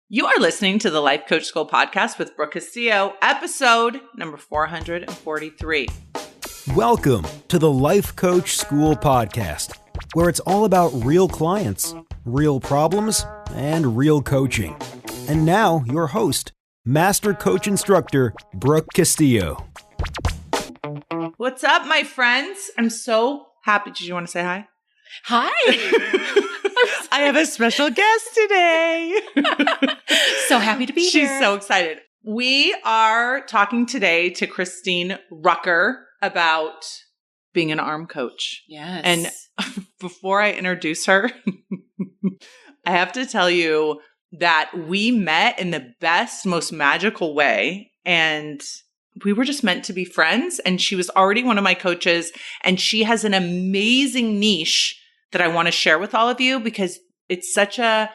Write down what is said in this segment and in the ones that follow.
You are listening to the Life Coach School podcast with Brooke Castillo, episode number 443. Welcome to the Life Coach School podcast, where it's all about real clients, real problems, and real coaching. And now, your host, Master Coach Instructor, Brooke Castillo. What's up, my friends? I'm so happy. Did you want to say hi? Hi. I have a special guest today. So happy to be here. She's so excited. We are talking today to Kristine Rucker about being an arm coach. Yes. And before I introduce her, I have to tell you that we met in the best, most magical way. And we were just meant to be friends. And she was already one of my coaches. And she has an amazing niche that I want to share with all of you because it's such a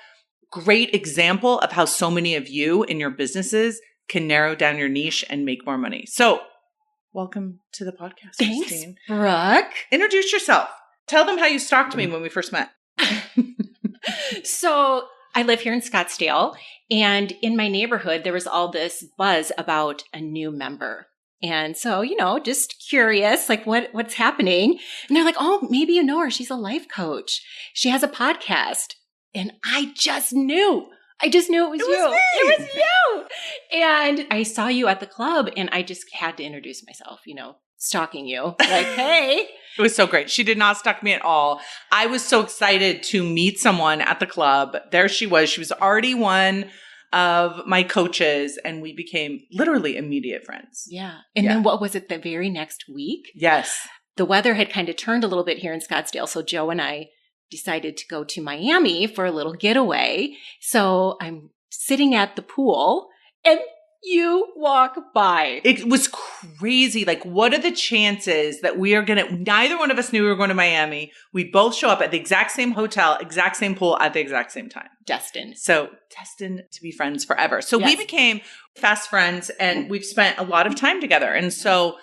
great example of how so many of you in your businesses can narrow down your niche and make more money. So welcome to the podcast, Thanks, Kristine. Brooke. Introduce yourself. Tell them how you stalked me when we first met. So I live here in Scottsdale, and in my neighborhood, there was all this buzz about a new member. And so, just curious, like what's happening. And they're like, oh, maybe you know her. She's a life coach. She has a podcast. And I just knew. It was you. It was you. And I saw you at the club and I just had to introduce myself, stalking you. Like, hey. It was so great. She did not stalk me at all. I was so excited to meet someone at the club. There she was. She was already one of my coaches and we became literally immediate friends. Yeah. And then what was it the very next week? Yes. The weather had kind of turned a little bit here in Scottsdale. So Joe and I decided to go to Miami for a little getaway. So I'm sitting at the pool and you walk by. It was crazy. Like, what are the chances that we are neither one of us knew we were going to Miami. We both show up at the exact same hotel, exact same pool at the exact same time. Destined. So destined to be friends forever. So we became fast friends and we've spent a lot of time together. And so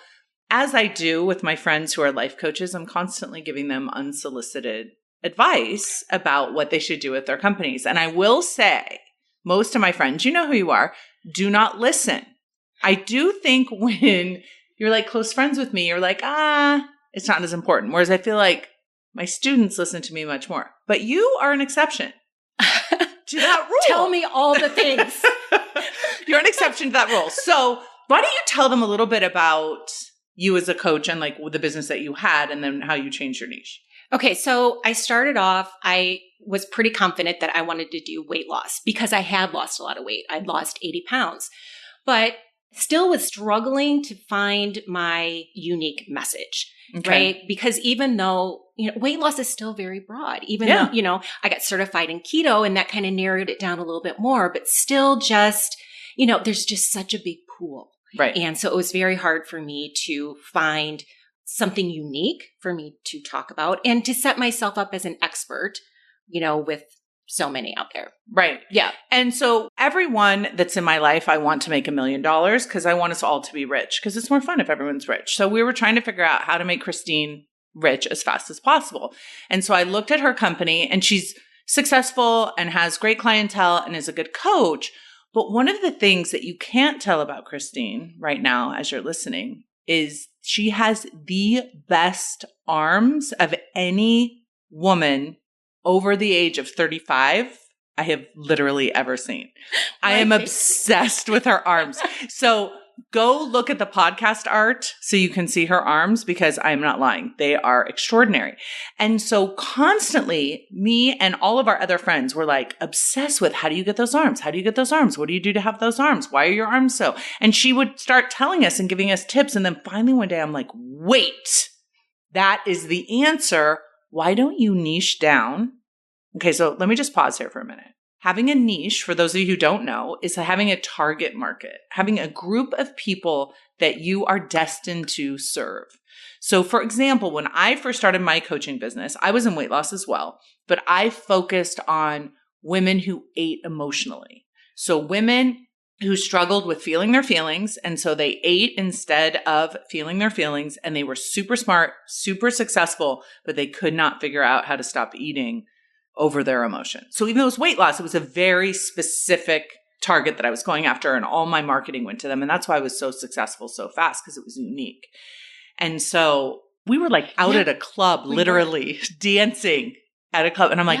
as I do with my friends who are life coaches, I'm constantly giving them unsolicited advice about what they should do with their companies. And I will say, most of my friends, you know who you are, do not listen. I do think when you're like close friends with me, you're like, it's not as important. Whereas I feel like my students listen to me much more. But you are an exception to that rule. Tell me all the things. You're an exception to that rule. So why don't you tell them a little bit about you as a coach and like the business that you had and then how you changed your niche? Okay, so I started off, I was pretty confident that I wanted to do weight loss because I had lost a lot of weight. I'd lost 80 pounds, but still was struggling to find my unique message, right? Because even though, weight loss is still very broad, even though, I got certified in keto and that kind of narrowed it down a little bit more, but still just, there's just such a big pool. Right. And so it was very hard for me to find something unique for me to talk about and to set myself up as an expert, with so many out there. Right. Yeah. And so everyone that's in my life, I want to make $1 million because I want us all to be rich because it's more fun if everyone's rich. So we were trying to figure out how to make Kristine rich as fast as possible. And so I looked at her company and she's successful and has great clientele and is a good coach. But one of the things that you can't tell about Kristine right now as you're listening is she has the best arms of any woman over the age of 35 I have literally ever seen. I am obsessed with her arms. So go look at the podcast art so you can see her arms because I'm not lying. They are extraordinary. And so constantly me and all of our other friends were like obsessed with how do you get those arms? How do you get those arms? What do you do to have those arms? Why are your arms so? And she would start telling us and giving us tips. And then finally one day I'm like, wait, that is the answer. Why don't you niche down? Okay, so let me just pause here for a minute. Having a niche, for those of you who don't know, is having a target market, having a group of people that you are destined to serve. So for example, when I first started my coaching business, I was in weight loss as well, but I focused on women who ate emotionally. So women who struggled with feeling their feelings. And so they ate instead of feeling their feelings, and they were super smart, super successful, but they could not figure out how to stop eating over their emotion. So even though it was weight loss, it was a very specific target that I was going after, and all my marketing went to them. And that's why I was so successful so fast, because it was unique. And so we were like out at a club, literally dancing at a club. And I'm like,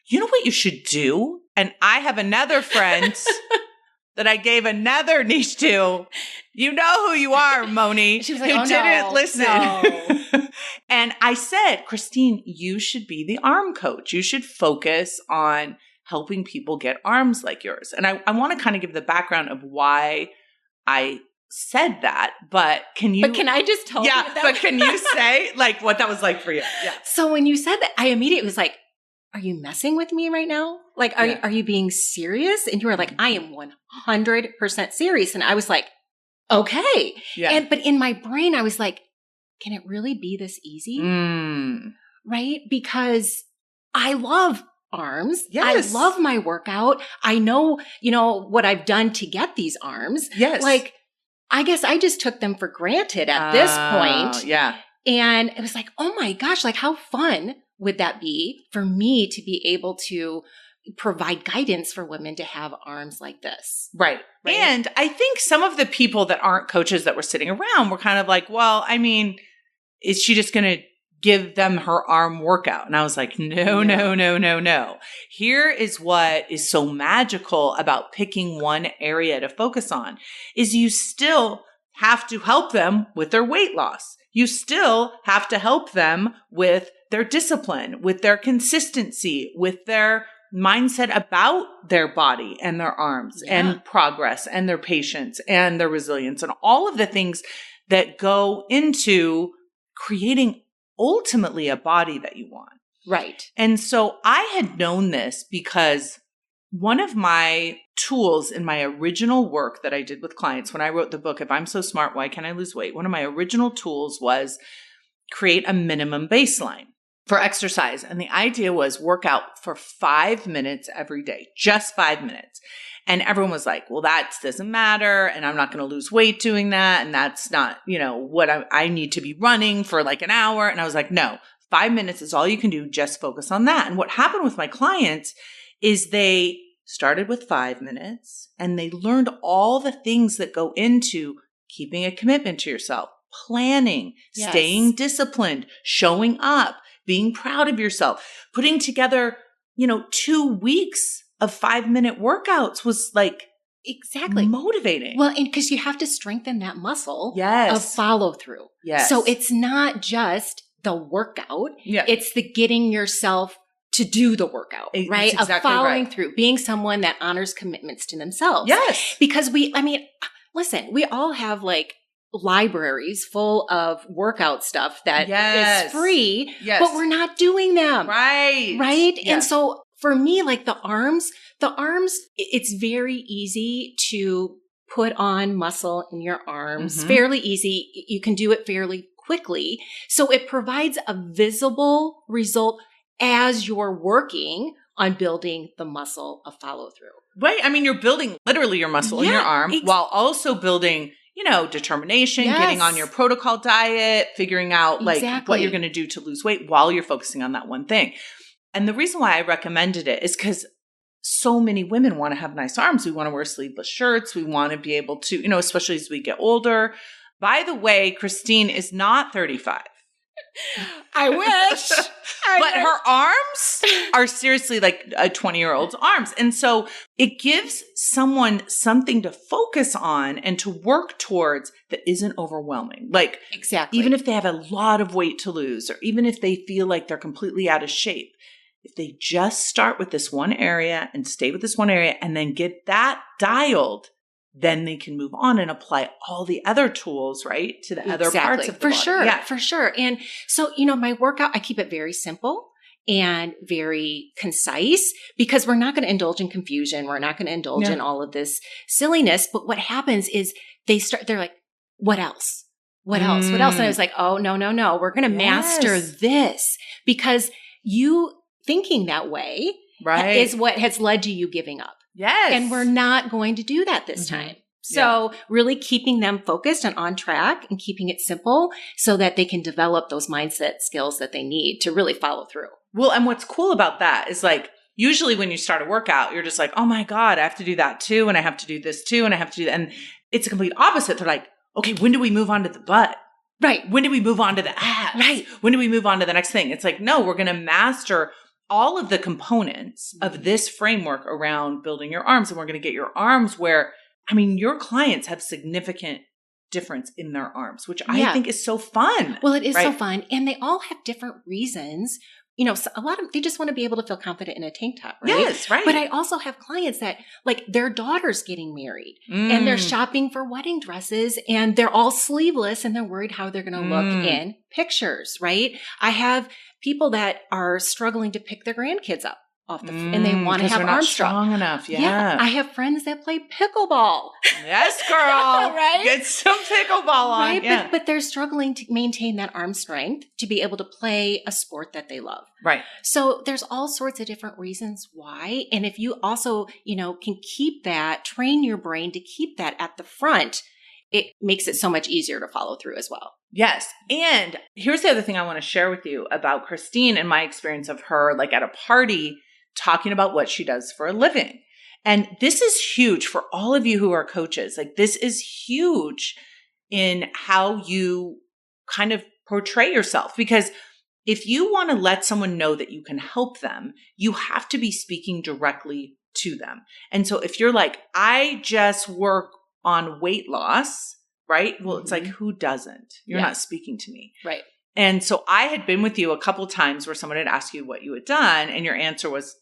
you know what you should do? And I have another friend that I gave another niche to. You know who you are, Moni. She was like, who didn't listen. No. And I said, Kristine, you should be the arm coach. You should focus on helping people get arms like yours. And I want to kind of give the background of why I said that, but can I just tell you that? But can you say like what that was like for you? Yeah. So when you said that, I immediately was like, are you messing with me right now? Like, are you being serious? And you were like, I am 100% serious. And I was like, okay. Yeah. But in my brain, I was like, can it really be this easy? Right? Because I love arms. Yes. I love my workout. I know, what I've done to get these arms. Yes. Like, I guess I just took them for granted at this point. Yeah. And it was like, oh my gosh, like how fun would that be for me to be able to provide guidance for women to have arms like this? Right. And I think some of the people that aren't coaches that were sitting around were kind of like, well, I mean, is she just going to give them her arm workout? And I was like, no. Here is what is so magical about picking one area to focus on is you still have to help them with their weight loss. You still have to help them with their discipline, with their consistency, with their mindset about their body and their arms and progress and their patience and their resilience and all of the things that go into creating ultimately a body that you want. Right. And so I had known this because one of my tools in my original work that I did with clients when I wrote the book, If I'm So Smart, Why Can't I Lose Weight? One of my original tools was create a minimum baseline for exercise. And the idea was work out for 5 minutes every day, just 5 minutes. And everyone was like, well, that doesn't matter. And I'm not going to lose weight doing that. And that's not, what I need to be running for like an hour. And I was like, no, 5 minutes is all you can do. Just focus on that. And what happened with my clients is they started with 5 minutes and they learned all the things that go into keeping a commitment to yourself, planning, staying disciplined, showing up, being proud of yourself, putting together, 2 weeks of 5-minute workouts was like exactly motivating. Well, and because you have to strengthen that muscle of follow through. Yes. So it's not just the workout. Yeah. It's the getting yourself to do the workout, right? Exactly of following through, being someone that honors commitments to themselves. Yes. Because listen, we all have like libraries full of workout stuff that is free, but we're not doing them. Right. Right. Yes. And so for me, like the arms, it's very easy to put on muscle in your arms, fairly easy. You can do it fairly quickly. So it provides a visible result as you're working on building the muscle of follow through. Right. I mean, you're building literally your muscle in your arm while also building, determination, getting on your protocol diet, figuring out like what you're going to do to lose weight while you're focusing on that one thing. And the reason why I recommended it is because so many women want to have nice arms. We want to wear sleeveless shirts. We want to be able to, especially as we get older. By the way, Kristine is not 35. I wish. But her arms are seriously like a 20-year-old's arms. And so it gives someone something to focus on and to work towards that isn't overwhelming. Like, even if they have a lot of weight to lose, or even if they feel like they're completely out of shape, if they just start with this one area and stay with this one area and then get that dialed, then they can move on and apply all the other tools, right, to the other parts of the body. Sure. Yeah, for sure. And so, my workout, I keep it very simple and very concise because we're not going to indulge in confusion. We're not going to indulge in all of this silliness. But what happens is they're like, what else? What else? What else? And I was like, oh, no. We're going to master this because you thinking that way is what has led to you giving up. Yes. And we're not going to do that this time. So really keeping them focused and on track and keeping it simple so that they can develop those mindset skills that they need to really follow through. Well, and what's cool about that is like, usually when you start a workout, you're just like, oh my God, I have to do that too. And I have to do this too. And I have to do that. And it's a complete opposite. They're like, okay, when do we move on to the butt? Right. When do we move on to the abs? Right. When do we move on to the next thing? It's like, no, we're going to master all of the components of this framework around building your arms. And we're going to get your arms where, I mean, your clients have significant difference in their arms, which I think is so fun. Well, it is so fun. And they all have different reasons. You know, so a lot of, they just want to be able to feel confident in a tank top, right? Yes, right. But I also have clients that like their daughter's getting married and they're shopping for wedding dresses and they're all sleeveless and they're worried how they're going to look in pictures, right? I have people that are struggling to pick their grandkids up off the, and they want to have arms strong enough. Yeah. I have friends that play pickleball. Yes, girl. Right? Get some pickleball on. Right. Yeah. But they're struggling to maintain that arm strength to be able to play a sport that they love. Right. So there's all sorts of different reasons why. And if you also, you know, can keep that, train your brain to keep that at the front, it makes it so much easier to follow through as well. Yes. And here's the other thing I want to share with you about Kristine and my experience of her, like at a party, talking about what she does for a living. And this is huge for all of you who are coaches. Like this is huge in how you kind of portray yourself, because if you want to let someone know that you can help them, you have to be speaking directly to them. And so if you're like, I just work on weight loss, right? Well, it's like, who doesn't? You're not speaking to me. Right. And so I had been with you a couple times where someone had asked you what you had done, and your answer was,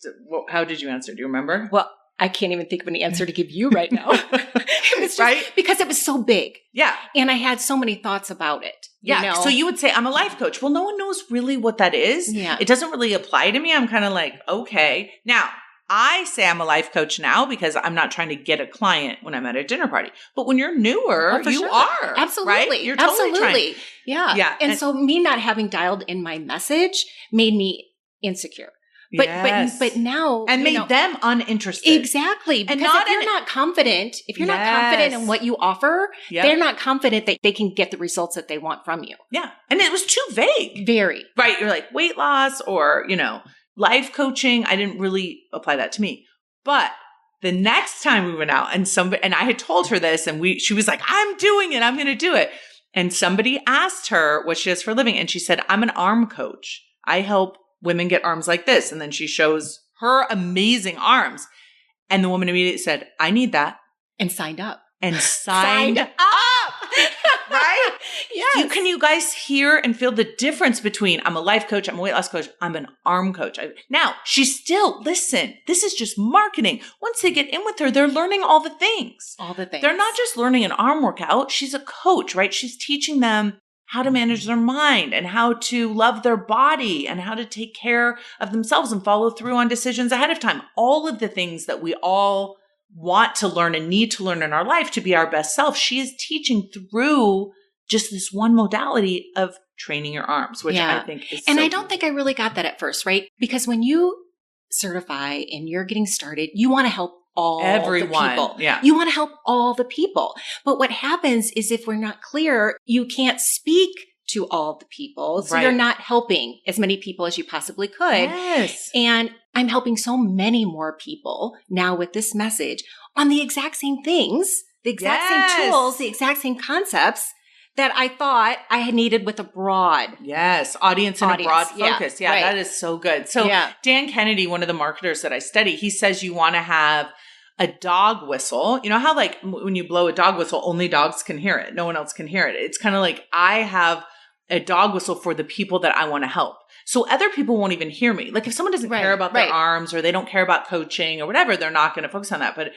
how did you answer? Do you remember? Well, I can't even think of any answer to give you right now. It was just, right? Because it was so big. Yeah. And I had so many thoughts about it. Yeah. You know? So you would say, I'm a life coach. Well, no one knows really what that is. Yeah. It doesn't really apply to me. I'm kind of like, okay. Now, I say I'm a life coach now because I'm not trying to get a client when I'm at a dinner party. But when you're newer, you are. Absolutely. Right? You're totally trying. Yeah. Yeah. And so me not having dialed in my message made me insecure. But but now and made them uninterested. Exactly. Because if you're not confident in what you offer, they're not confident that they can get the results that they want from you. Yeah. And it was too vague. Very. Right. You're like weight loss or, you know, life coaching. I didn't really apply that to me. But the next time we went out and I had told her this and she was like, I'm doing it. I'm going to do it. And somebody asked her what she does for a living. And she said, I'm an arm coach. I help women get arms like this. And then she shows her amazing arms. And the woman immediately said, I need that. And signed up. And signed up. Right? Yes. Can you guys hear and feel the difference between I'm a life coach, I'm a weight loss coach, I'm an arm coach? Now, listen, this is just marketing. Once they get in with her, they're learning all the things. All the things. They're not just learning an arm workout. She's a coach, right? She's teaching them how to manage their mind and how to love their body and how to take care of themselves and follow through on decisions ahead of time. All of the things that we all want to learn and need to learn in our life to be our best self. She is teaching through just this one modality of training your arms, which I think is And I don't think I really got that at first, right? Because when you certify and you're getting started, you want to help everyone. The people. Yeah. You want to help all the people. But what happens is if we're not clear, you can't speak to all the people. So you're not helping as many people as you possibly could. Yes. And I'm helping so many more people now with this message on the exact same things, the exact same tools, the exact same concepts that I thought I had needed with a broad audience and a broad focus. Yeah, right. That is so good. So Dan Kennedy, one of the marketers that I study, he says you want to have a dog whistle. You know how like when you blow a dog whistle, only dogs can hear it. No one else can hear it. It's kind of like I have a dog whistle for the people that I want to help. So other people won't even hear me. Like if someone doesn't care about their arms or they don't care about coaching or whatever, they're not going to focus on that. But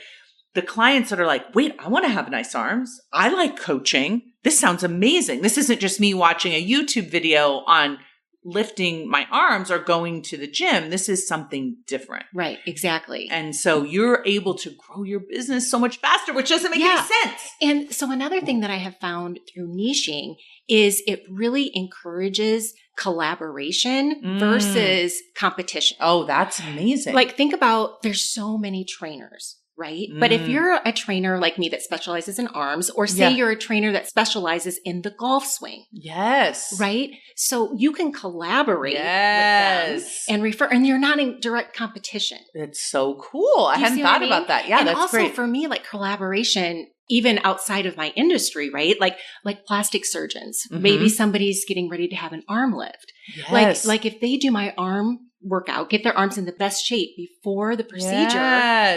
the clients that are like, wait, I want to have nice arms. I like coaching. This sounds amazing. This isn't just me watching a YouTube video on lifting my arms or going to the gym. This is something different. Right, exactly. And so you're able to grow your business so much faster, which doesn't make any sense. And so another thing that I have found through niching is it really encourages collaboration versus competition. Oh, that's amazing. Like think about, there's so many trainers. right? But if you're a trainer like me that specializes in arms, or say you're a trainer that specializes in the golf swing. Yes. Right? So you can collaborate with them and refer, and you're not in direct competition. It's so cool. I hadn't thought about that. Yeah, and that's also great. For me, like collaboration, even outside of my industry, right? Like plastic surgeons. Maybe somebody's getting ready to have an arm lift. Yes. Like if they do my arm workout, get their arms in the best shape before the procedure,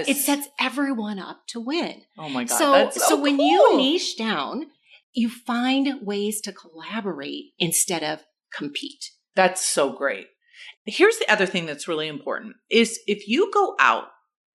it sets everyone up to win. Oh my God. So, that's so when cool. you niche down, you find ways to collaborate instead of compete. That's so great. Here's the other thing that's really important is if you go out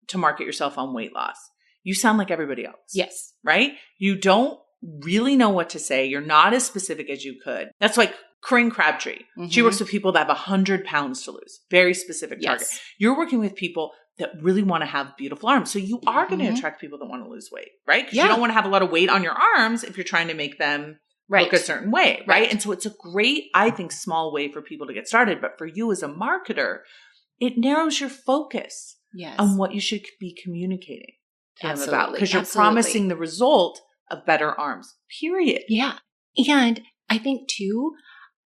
to market yourself on weight loss, you sound like everybody else. Yes. Right? You don't really know what to say. You're not as specific as you could. That's like Corinne Crabtree. She works with people that have 100 pounds to lose. Very specific target. You're working with people that really want to have beautiful arms. So you are going to attract people that want to lose weight, right? Because you don't want to have a lot of weight on your arms if you're trying to make them look a certain way, right? And so it's a great, I think, small way for people to get started. But for you as a marketer, it narrows your focus on what you should be communicating to them about. Because you're promising the result of better arms, period. Yeah. And I think too,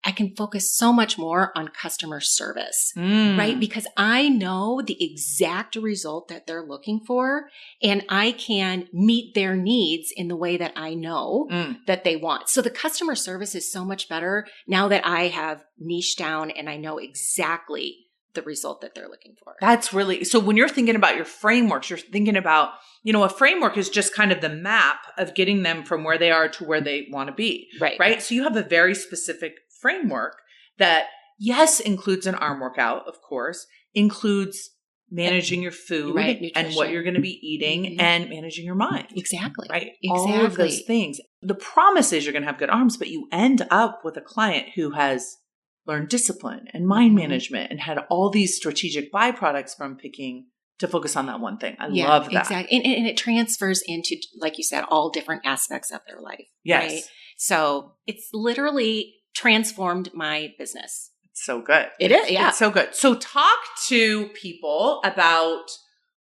I can focus so much more on customer service, right? Because I know the exact result that they're looking for, and I can meet their needs in the way that I know that they want. So the customer service is so much better now that I have niched down and I know exactly the result that they're looking for. That's really, so when you're thinking about your frameworks, you're thinking about, a framework is just kind of the map of getting them from where they are to where they want to be. Right. So you have a very specific framework that, yes, includes an arm workout, of course, includes managing your food and what you're going to be eating and managing your mind. Exactly. Right. All of those things. The promise is you're going to have good arms, but you end up with a client who has learned discipline and mind management and had all these strategic byproducts from picking to focus on that one thing. I love that. Exactly. And it transfers into, like you said, all different aspects of their life. Yes. Right? So it's literally transformed my business. It's so good. It is. Yeah. It's so good. So talk to people about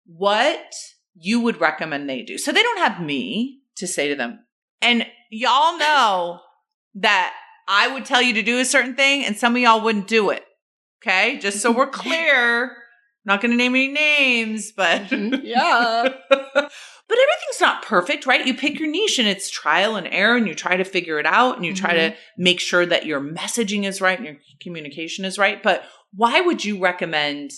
what you would recommend they do. So they don't have me to say to them. And y'all know that I would tell you to do a certain thing and some of y'all wouldn't do it. Okay. Just so we're clear. Not going to name any names, but yeah. But everything's not perfect, right? You pick your niche and it's trial and error and you try to figure it out and you try to make sure that your messaging is right and your communication is right. But why would you recommend,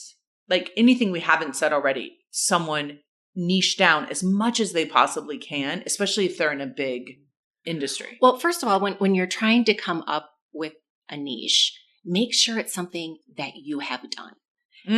like anything we haven't said already, someone niche down as much as they possibly can, especially if they're in a big industry? Well, first of all, when you're trying to come up with a niche, make sure it's something that you have done.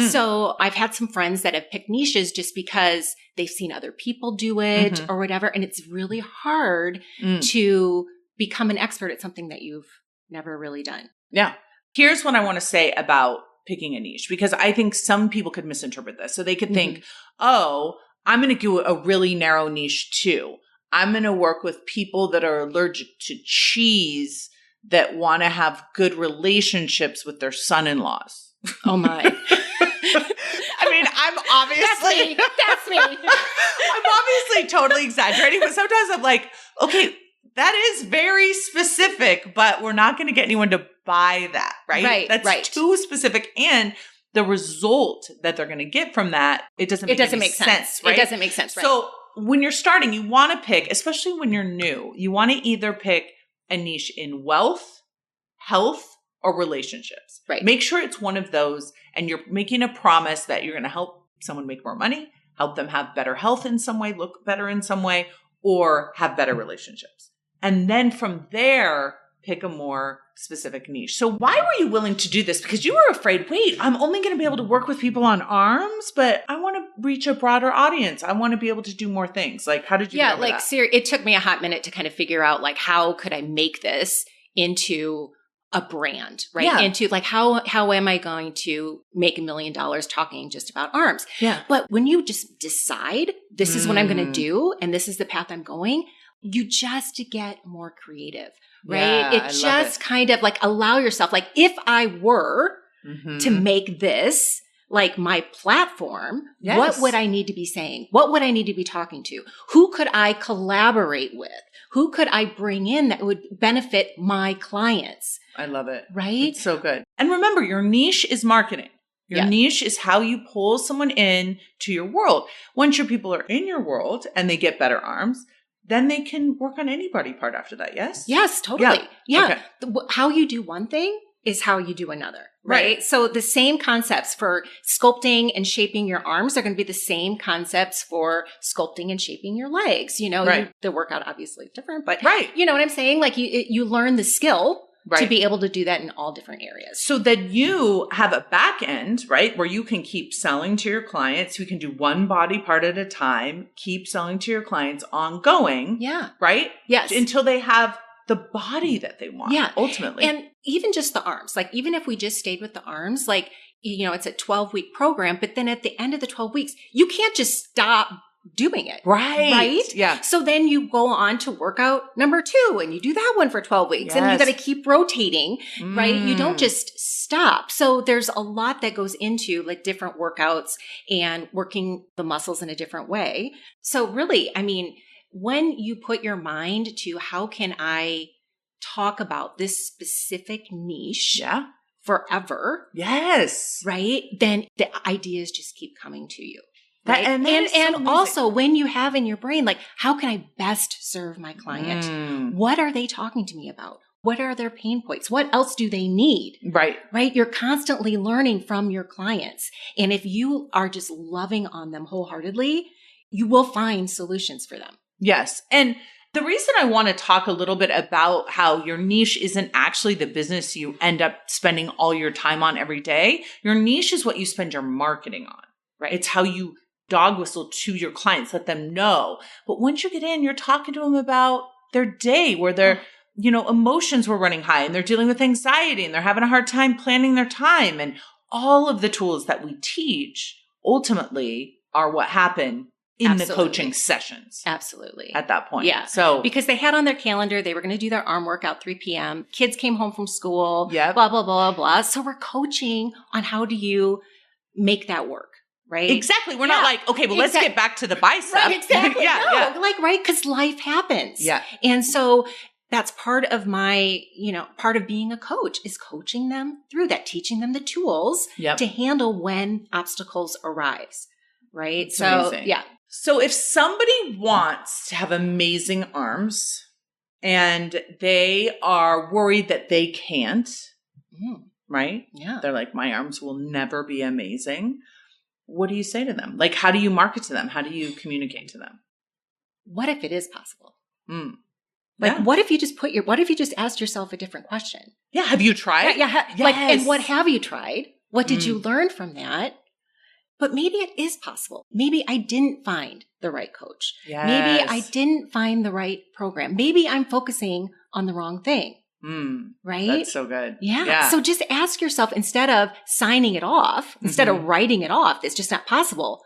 So I've had some friends that have picked niches just because they've seen other people do it or whatever. And it's really hard to become an expert at something that you've never really done. Yeah. Here's what I want to say about picking a niche, because I think some people could misinterpret this. So they could think, oh, I'm going to do a really narrow niche too. I'm going to work with people that are allergic to cheese that want to have good relationships with their son-in-laws. Oh my. I mean, I'm obviously That's me. I'm obviously totally exaggerating, but sometimes I'm like, okay, that is very specific, but we're not going to get anyone to buy that, right? That's too specific, and the result that they're going to get from that, it doesn't make sense, right? It doesn't make sense, right? So when you're starting, you want to pick, especially when you're new, you want to either pick a niche in wealth, health, or relationships. Right. Make sure it's one of those, and you're making a promise that you're going to help someone make more money, help them have better health in some way, look better in some way, or have better relationships. And then from there, pick a more specific niche. So why were you willing to do this? Because you were afraid, wait, I'm only going to be able to work with people on arms, but I want to reach a broader audience. I want to be able to do more things. Like, how did you get over that? It took me a hot minute to kind of figure out, like, how could I make this into a brand, right? Yeah. Into like, how am I going to make $1 million talking just about arms? Yeah. But when you just decide this is what I'm going to do and this is the path I'm going, you just get more creative, right? Yeah, It just kind of like allow yourself, like if I were to make this, like my platform, Yes. what would I need to be saying? What would I need to be talking to? Who could I collaborate with? Who could I bring in that would benefit my clients? I love it. Right? It's so good. And remember, your niche is marketing. Your niche is how you pull someone in to your world. Once your people are in your world and they get better arms, then they can work on any body part after that. Yes? Yes, totally. Yeah. Okay. How you do one thing is how you do another. Right. So the same concepts for sculpting and shaping your arms are going to be the same concepts for sculpting and shaping your legs. The workout obviously is different, but you know what I'm saying? Like you learn the skill to be able to do that in all different areas. So that you have a back end, right, where you can keep selling to your clients. You can do one body part at a time, keep selling to your clients ongoing. Yeah. Right? Yes. Until they have the body that they want. Yeah. Ultimately. And even just the arms, like even if we just stayed with the arms, like, it's a 12-week program, but then at the end of the 12 weeks, you can't just stop doing it. Right? Yeah. So then you go on to workout number 2 and you do that one for 12 weeks and you got to keep rotating, right? You don't just stop. So there's a lot that goes into like different workouts and working the muscles in a different way. So really, I mean, when you put your mind to how can I talk about this specific niche forever? Yes. Right? Then the ideas just keep coming to you. Right? And also when you have in your brain, like, how can I best serve my client? What are they talking to me about? What are their pain points? What else do they need? Right. Right? You're constantly learning from your clients. And if you are just loving on them wholeheartedly, you will find solutions for them. Yes. And the reason I want to talk a little bit about how your niche isn't actually the business you end up spending all your time on every day. Your niche is what you spend your marketing on, right? It's how you dog whistle to your clients, let them know. But once you get in, you're talking to them about their day where their, emotions were running high and they're dealing with anxiety and they're having a hard time planning their time. And all of the tools that we teach ultimately are what happen in the coaching sessions. Absolutely. At that point. Yeah. So because they had on their calendar, they were going to do their arm workout 3 p.m. Kids came home from school, blah, blah, blah, blah, blah. So we're coaching on how do you make that work, right? Exactly. We're not like, okay, well, let's get back to the bicep. Right, exactly. Yeah. Right? Because life happens. Yeah. And so that's part of my, part of being a coach is coaching them through that, teaching them the tools to handle when obstacles arise. Right. It's amazing. Yeah. So if somebody wants to have amazing arms and they are worried that they can't, right? Yeah. They're like, my arms will never be amazing. What do you say to them? Like, how do you market to them? How do you communicate to them? What if it is possible? What if you just asked yourself a different question? Yeah. Have you tried? Yeah. Yes. And what have you tried? What did you learn from that? But maybe it is possible. Maybe I didn't find the right coach. Yes. Maybe I didn't find the right program. Maybe I'm focusing on the wrong thing. Right? That's so good. Yeah. So just ask yourself, instead of signing it off, instead of writing it off, it's just not possible.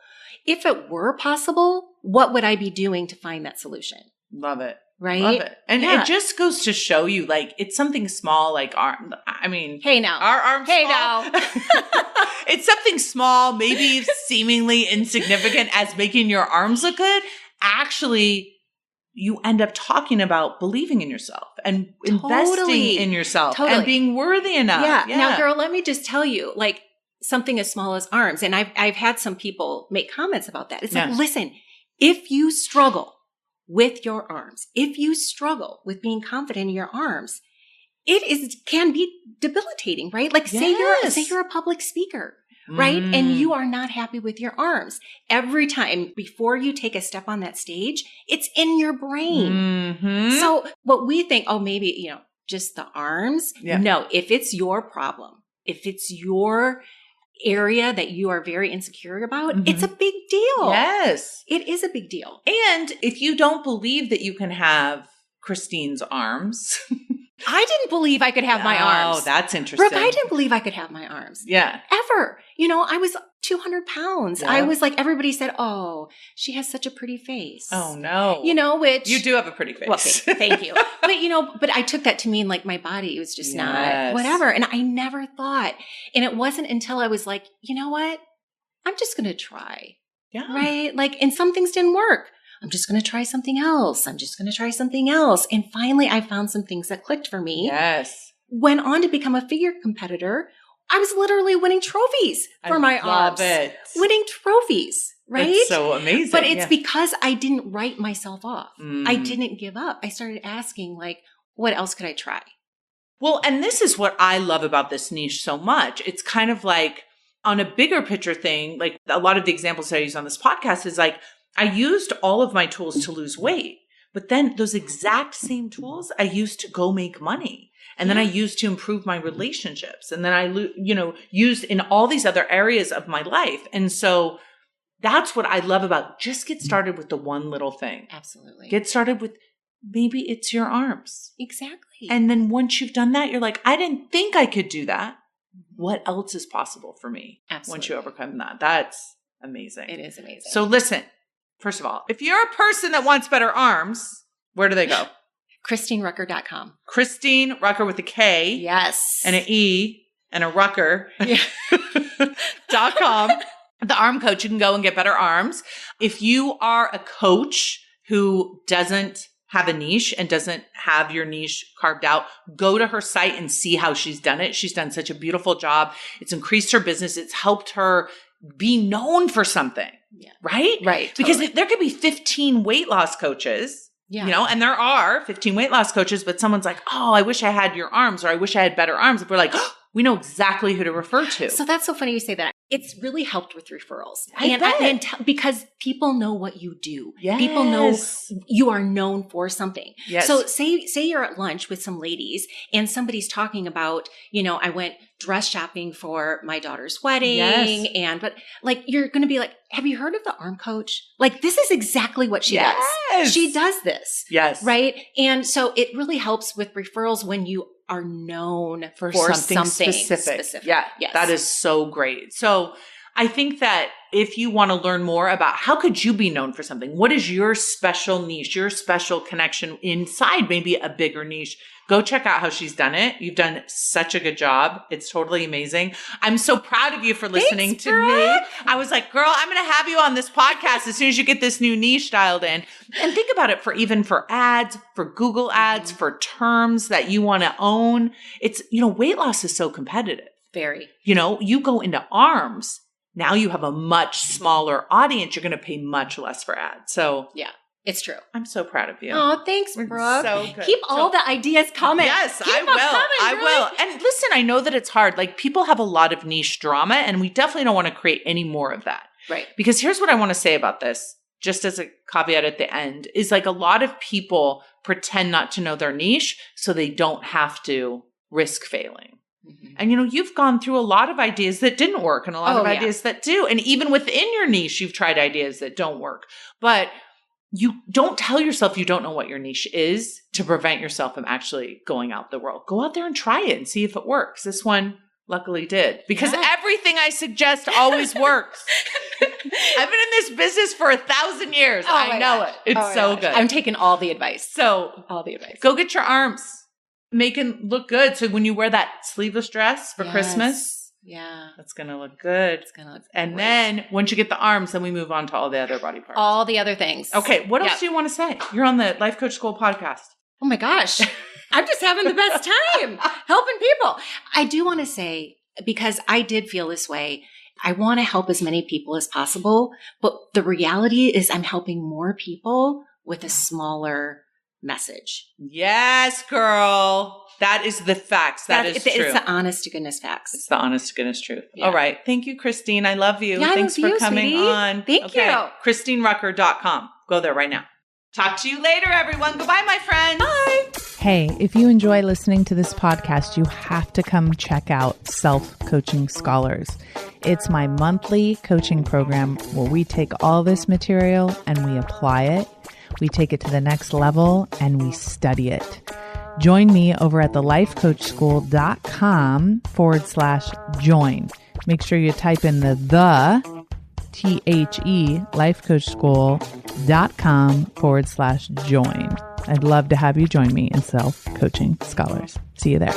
If it were possible, what would I be doing to find that solution? Love it. Right? Love it. And it just goes to show you, like, it's something small, like our arms. Hey now. It's something small, maybe seemingly insignificant as making your arms look good. Actually, you end up talking about believing in yourself and investing in yourself and being worthy enough. Yeah. Now, girl, let me just tell you, like, something as small as arms. And I've had some people make comments about that. It's like, listen, if you struggle with your arms, if you struggle with being confident in your arms, can be debilitating, right? Like say you're a public speaker, right? And you are not happy with your arms. Every time before you take a step on that stage, it's in your brain. So what we think, maybe, just the arms. No, if it's your problem, if it's your area that you are very insecure about, it's a big deal. Yes. It is a big deal. And if you don't believe that you can have Kristine's arms, I didn't believe I could have my arms. Oh, that's interesting. Brooke, I didn't believe I could have my arms. Yeah. Ever. I was 200 pounds. Yeah. I was like, everybody said, oh, she has such a pretty face. Oh, no. Which. You do have a pretty face. Well, thank you. But I took that to mean like my body was just not whatever. And I never thought. And it wasn't until I was like, you know what? I'm just going to try. Yeah. Right? Like, and some things didn't work. I'm just going to try something else. I'm just going to try something else. And finally, I found some things that clicked for me. Yes. Went on to become a figure competitor. I was literally winning trophies for my arms. I love it. Winning trophies, right? It's so amazing. But it's because I didn't write myself off. Mm. I didn't give up. I started asking, like, what else could I try? Well, and this is what I love about this niche so much. It's kind of like on a bigger picture thing, like a lot of the examples that I use on this podcast is like, I used all of my tools to lose weight, but then those exact same tools I used to go make money. And then I used to improve my relationships. And then I, used in all these other areas of my life. And so that's what I love about just get started with the one little thing. Absolutely. Get started with maybe it's your arms. Exactly. And then once you've done that, you're like, I didn't think I could do that. What else is possible for me? Absolutely. Once you overcome that? That's amazing. It is amazing. So listen, first of all, if you're a person that wants better arms, where do they go? KristineRucker.com. Kristine, Rucker with a K. Yes. And an E and a Rucker. Yeah. .com. The arm coach, you can go and get better arms. If you are a coach who doesn't have a niche and doesn't have your niche carved out, go to her site and see how she's done it. She's done such a beautiful job. It's increased her business. It's helped her be known for something. Yeah. Right? Right. Because totally. there could be 15 weight loss coaches. Yeah. And there are 15 weight loss coaches, but someone's like, oh, I wish I had your arms, or I wish I had better arms. And we're like, oh, we know exactly who to refer to. So that's so funny you say that. It's really helped with referrals. I bet. Because people know what you do. Yes. People know you are known for something. Yes. So say you're at lunch with some ladies and somebody's talking about, I went dress shopping for my daughter's wedding. Yes. But like, you're going to be like, have you heard of the arm coach? Like, this is exactly what she does. She does this. Yes. Right. And so it really helps with referrals when you are known for something specific. Yeah. Yes. That is so great. So I think that if you want to learn more about how could you be known for something, what is your special niche, your special connection inside maybe a bigger niche, go check out how she's done it. You've done such a good job. It's totally amazing. I'm so proud of you for listening to me. I was like, girl, I'm going to have you on this podcast as soon as you get this new niche dialed in. And think about it for ads, for Google ads, for terms that you want to own. It's, weight loss is so competitive. Very. You go into arms. Now you have a much smaller audience. You're going to pay much less for ads. So yeah, it's true. I'm so proud of you. Oh, thanks, Brooke. So good. Keep all the ideas coming. Yes, Keep I them will. coming, I Brooke. will. And listen, I know that it's hard. Like people have a lot of niche drama and we definitely don't want to create any more of that. Right. Because here's what I want to say about this, just as a caveat at the end, is like a lot of people pretend not to know their niche so they don't have to risk failing. Mm-hmm. And you've gone through a lot of ideas that didn't work and a lot of ideas that do. And even within your niche, you've tried ideas that don't work. But you don't tell yourself you don't know what your niche is to prevent yourself from actually going out the world. Go out there and try it and see if it works. This one luckily did because everything I suggest always works. I've been in this business for 1,000 years. I know it. It's so good. I'm taking all the advice. Go get your arms. Make it look good. So when you wear that sleeveless dress for Christmas, that's going to look good. It's going to look And then once you get the arms, then we move on to all the other body parts. All the other things. Okay. What else do you want to say? You're on the Life Coach School podcast. Oh my gosh. I'm just having the best time helping people. I do want to say, because I did feel this way, I want to help as many people as possible. But the reality is I'm helping more people with a smaller message. Yes, girl. That is the facts. That is true. It's the honest to goodness facts. It's the honest to goodness truth. Yeah. All right. Thank you, Kristine. I love you. Yeah, Thanks for coming sweetie. on. Thank you. KristineRucker.com. Go there right now. Talk to you later, everyone. Goodbye, my friends. Bye. Hey, if you enjoy listening to this podcast, you have to come check out Self-Coaching Scholars. It's my monthly coaching program where we take all this material and we apply it. We take it to the next level and we study it. Join me over at thelifecoachschool.com/join. Make sure you type in the lifecoachschool.com/join. I'd love to have you join me in Self-Coaching Scholars. See you there.